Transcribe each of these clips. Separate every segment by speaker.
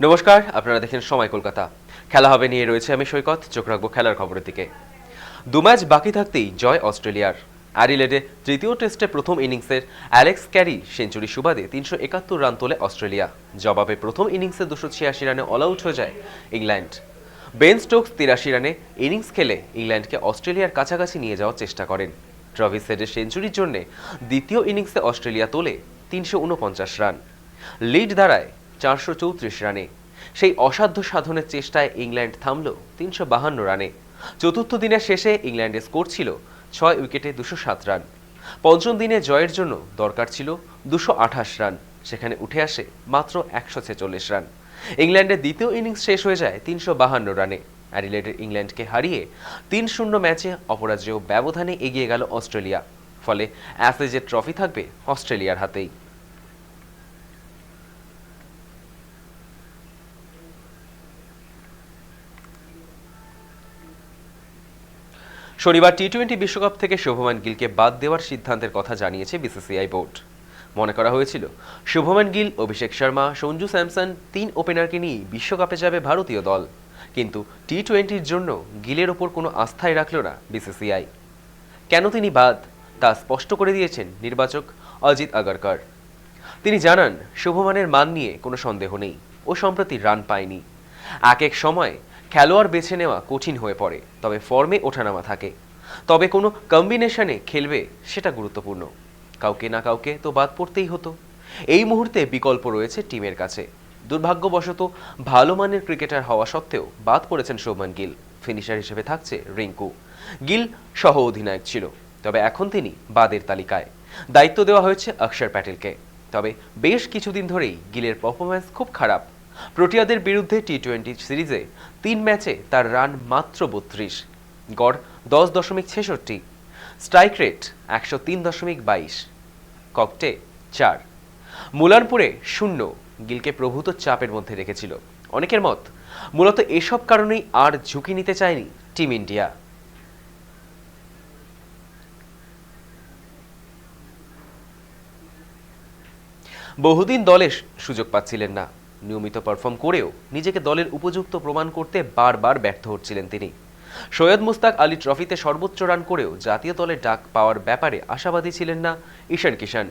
Speaker 1: নমস্কার, আপনারা দেখেন সময় কলকাতা। খেলা হবে নিয়ে রয়েছে আমি সৈকত। চোখ রাখবো খেলার খবরের দিকে। 2 ম্যাচ বাকি থাকতেই জয় অস্ট্রেলিয়ার। অ্যাডিলেডে তৃতীয় টেস্টে প্রথম ইনিংসের অ্যালেক্স ক্যারি সেঞ্চুরি সুবাদে 371 রান তোলে অস্ট্রেলিয়া। জবাবে প্রথম ইনিংসে 286 রানে অল আউট হয়ে যায় ইংল্যান্ড। বেন স্টোকস 83 রানে ইনিংস খেলে ইংল্যান্ডকে অস্ট্রেলিয়ার কাছাকাছি নিয়ে যাওয়ার চেষ্টা করেন। ট্রাভিস হেডের সেঞ্চুরির জন্য দ্বিতীয় ইনিংসে অস্ট্রেলিয়া তোলে 349 রান। লিড দাঁড়ায় 434 রানে। সেই অসাধ্য সাধনের চেষ্টায় ইংল্যান্ড থামল 352 রানে। চতুর্থ দিনের শেষে ইংল্যান্ডের স্কোর ছিল 6 উইকেটে 207 রান। পঞ্চম দিনে জয়ের জন্য দরকার ছিল 228 রান, সেখানে উঠে আসে মাত্র 146 রান। ইংল্যান্ডের দ্বিতীয় ইনিংস শেষ হয়ে যায় 352 রানে। অ্যাডিলেডের ইংল্যান্ডকে হারিয়ে 3-0 ম্যাচে অপরাজেয় ব্যবধানে এগিয়ে গেল অস্ট্রেলিয়া। ফলে অ্যাশেজের ট্রফি থাকবে অস্ট্রেলিয়ার হাতেই। শনিবার টি-20 বিশ্বকাপ থেকে শুভমান গিলকে বাদ দেওয়ার সিদ্ধান্তের কথা জানিয়েছে বিসিসিআই বোর্ড। মনে করা হয়েছিল শুভমান গিল, অভিষেক শর্মা, সঞ্জু স্যামসন 3 ওপেনারকে নিয়ে বিশ্বকাপে যাবে ভারতীয় দল। কিন্তু টি-20-র জন্য গিলের ওপর কোনো আস্থাই রাখল না বিসিসিআই। কেন তিনি বাদ তা স্পষ্ট করে দিয়েছেন নির্বাচক অজিত আগারকর। তিনি জানান, শুভমানের মান নিয়ে কোনো সন্দেহ নেই, ও সম্প্রতি রান পায়নি। এক সময় খেলোয়াড় বেছে নেওয়া কঠিন হয়ে পড়ে, তবে ফর্মে ওঠানামা থাকে। তবে কোনো কম্বিনেশনে খেলবে সেটা গুরুত্বপূর্ণ। কাউকে না কাউকে তো বাদ পড়তেই হতো। এই মুহূর্তে বিকল্প রয়েছে টিমের কাছে। দুর্ভাগ্যবশত ভালো মানের ক্রিকেটার হওয়া সত্ত্বেও বাদ পড়েছেন শুভমান গিল। ফিনিশার হিসেবে থাকছে রিঙ্কু। গিল সহ অধিনায়ক ছিল, তবে এখন তিনি বাদের তালিকায়। দায়িত্ব দেওয়া হয়েছে অক্ষর প্যাটেলকে। তবে বেশ কিছুদিন ধরেই গিলের পারফরম্যান্স খুব খারাপ। প্রোটিয়াদের বিরুদ্ধে টি-20 সিরিজে 3 ম্যাচে তার রান মাত্র 32, গড় 10.66, স্ট্রাইক রেট 103.22, ককটে 4, মুলানপুরে 0। গিলকে প্রভূত চাপের মধ্যে রেখেছিল। অনেকের মত, মূলত এসব কারণেই আর ঝুঁকি নিতে চায়নি টিম ইন্ডিয়া। বহুদিন দলে সুযোগ পাচ্ছিলেন না। নিয়মিত পারফর্ম করেও নিজেকে দলের উপযুক্ত প্রমাণ করতে বারবার ব্যর্থ হচ্ছিলেন তিনি। সৈয়দ মুস্তাক আলী ট্রফিতে সর্বোচ্চ রান করেও জাতীয় দলে ডাক পাওয়ার ব্যাপারে আশাবাদী ছিলেন না ঈশান কিষান।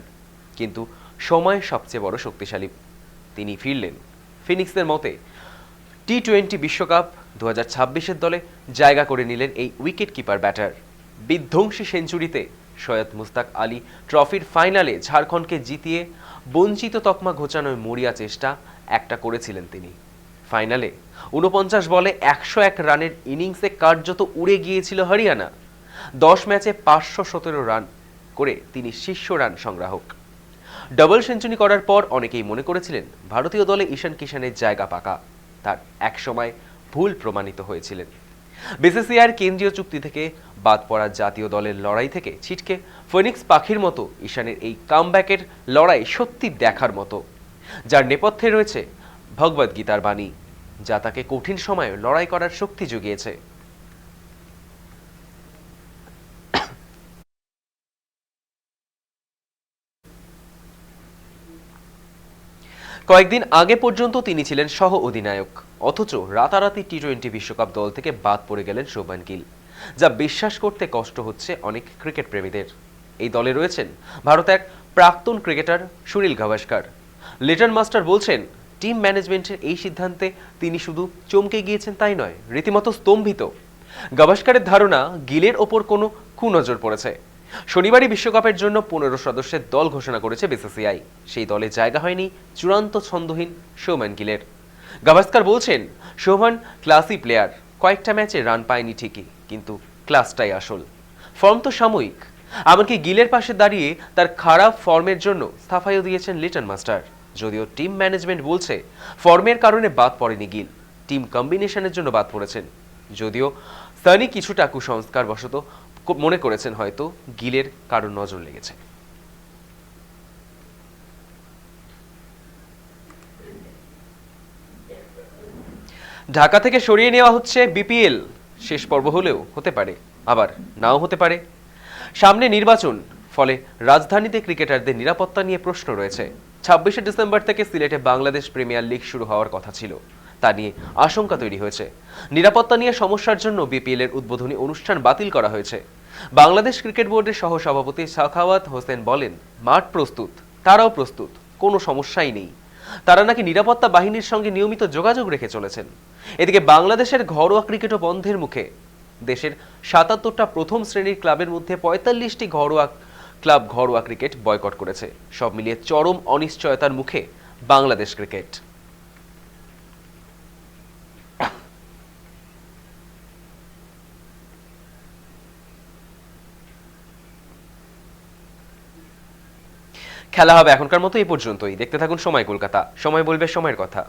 Speaker 1: কিন্তু সময় সবচেয়ে বড় শক্তিশালী। তিনি ফিরলেন। ফিনিক্সের মতে টি-20 বিশ্বকাপ 2026-এর দলে জায়গা করে নিলেন এই উইকেট কিপার ব্যাটার। বিধ্বংসী সেঞ্চুরিতে সৈয়দ মুস্তাক আলী ট্রফির ফাইনালে ঝাড়খণ্ডকে জিতিয়ে বঞ্চিত তকমা ঘোচানোর মরিয়া চেষ্টা একটা করেছিলেন তিনি। ফাইনালে 49 বলে 101 রানের ইনিংসে কার্যত উড়ে গিয়েছিল হরিয়ানা। 10 ম্যাচে 517 রান করে তিনি শীর্ষ রান সংগ্রাহক। ডাবল সেঞ্চুরি করার পর অনেকেই মনে করেছিলেন ভারতীয় দলে ঈশান কিষানের জায়গা পাকা। তার একসময় ভুল প্রমাণিত হয়েছিলেন। বিসিসিআইয়ের কেন্দ্রীয় চুক্তি থেকে বাদ পড়া জাতীয় দলের লড়াই থেকে ছিটকে ফিনিক্স পাখির মতো ঈশানের এই কামব্যাকের লড়াই সত্যি দেখার মতো, যার নেপথ্যে রয়েছে ভগবদ গীতার বাণী, যা তাকে কঠিন সময়ে লড়াই করার শক্তি জুগিয়েছে। কয়েকদিন আগে পর্যন্ত তিনি ছিলেন সহ অধিনায়ক, অথচ রাতারাতি টি-20 বিশ্বকাপ দল থেকে বাদ পড়ে গেলেন শুভমান গিল, যা বিশ্বাস করতে কষ্ট হচ্ছে অনেক ক্রিকেট প্রেমীদের। এই দলে রয়েছেন ভারতের এক প্রাক্তন ক্রিকেটার সুনীল গাভাস্কার। লিটন মাস্টার বলছেন, টিম ম্যানেজমেন্টের এই সিদ্ধান্তে তিনি শুধু চমকে গিয়েছেন তাই নয়, রীতিমতো স্তম্ভিত। গাভাস্কারের ধারণা গিলের ওপর কোনো কুনজর পড়েছে। শনিবারই বিশ্বকাপের জন্য 15 সদস্যের দল ঘোষণা করেছে বিসিসিআই। সেই দলে জায়গা হয়নি চূড়ান্ত ছন্দহীন শুভমান গিলের। গাভাস্কার বলছেন, শুভমান ক্লাসি প্লেয়ার, কয়েকটা ম্যাচে রান পায়নি ঠিকই, কিন্তু ক্লাসটাই আসল। ফর্ম তো সাময়িক। এমনকি গিলের পাশে দাঁড়িয়ে তার খারাপ ফর্মের জন্য সাফাইও দিয়েছেন লিটন মাস্টার। যদিও টিম ম্যানেজমেন্ট বলছে ফর্মের কারণে বাদ পড়েনি গিল, টিম কম্বিনেশনের জন্য বাদ পড়েছেন। যদিও সানি কিছুটা কুসংস্কার বশত মনে করেছেন হয়তো গিলের কারো নজর লেগেছে। ঢাকা থেকে সরিয়ে নেওয়া হচ্ছে বিপিএল। শেষ পর্ব হলেও হতে পারে, আবার নাও হতে পারে। সামনে নির্বাচন, ফলে রাজধানীতে ক্রিকেটারদের নিরাপত্তা নিয়ে প্রশ্ন রয়েছে। 26শে ডিসেম্বর থেকে সিলেটে বাংলাদেশ প্রিমিয়ার লিগ শুরু হওয়ার কথা ছিল। তা নিয়ে আশঙ্কা তৈরি হয়েছে। নিরাপত্তা নিয়ে সমস্যার জন্য বিপিএল এর উদ্বোধনী অনুষ্ঠান বাতিল করা হয়েছে। বাংলাদেশ ক্রিকেট বোর্ডের সহ সভাপতি সাখাওয়াত হোসেন বলেন, মাঠ প্রস্তুত, তারাও প্রস্তুত, কোনো সমস্যাই নেই। তারা নাকি নিরাপত্তা বাহিনীর সঙ্গে নিয়মিত যোগাযোগ রেখে চলেছেন। এদিকে বাংলাদেশের ঘরোয়া ক্রিকেটও বন্ধের মুখে। দেশের ৭৭টা প্রথম শ্রেণীর ক্লাবের মধ্যে ৪৫টি ঘরোয়া ক্রিকেট বয়কট করেছে। সব মিলিয়ে চরম অনিশ্চয়তার মুখে বাংলাদেশ ক্রিকেট। খেলা হবে এখনকার মতো এই পর্যন্তই। দেখতে থাকুন সময় কলকাতা, সময় বলবে সময়ের কথা।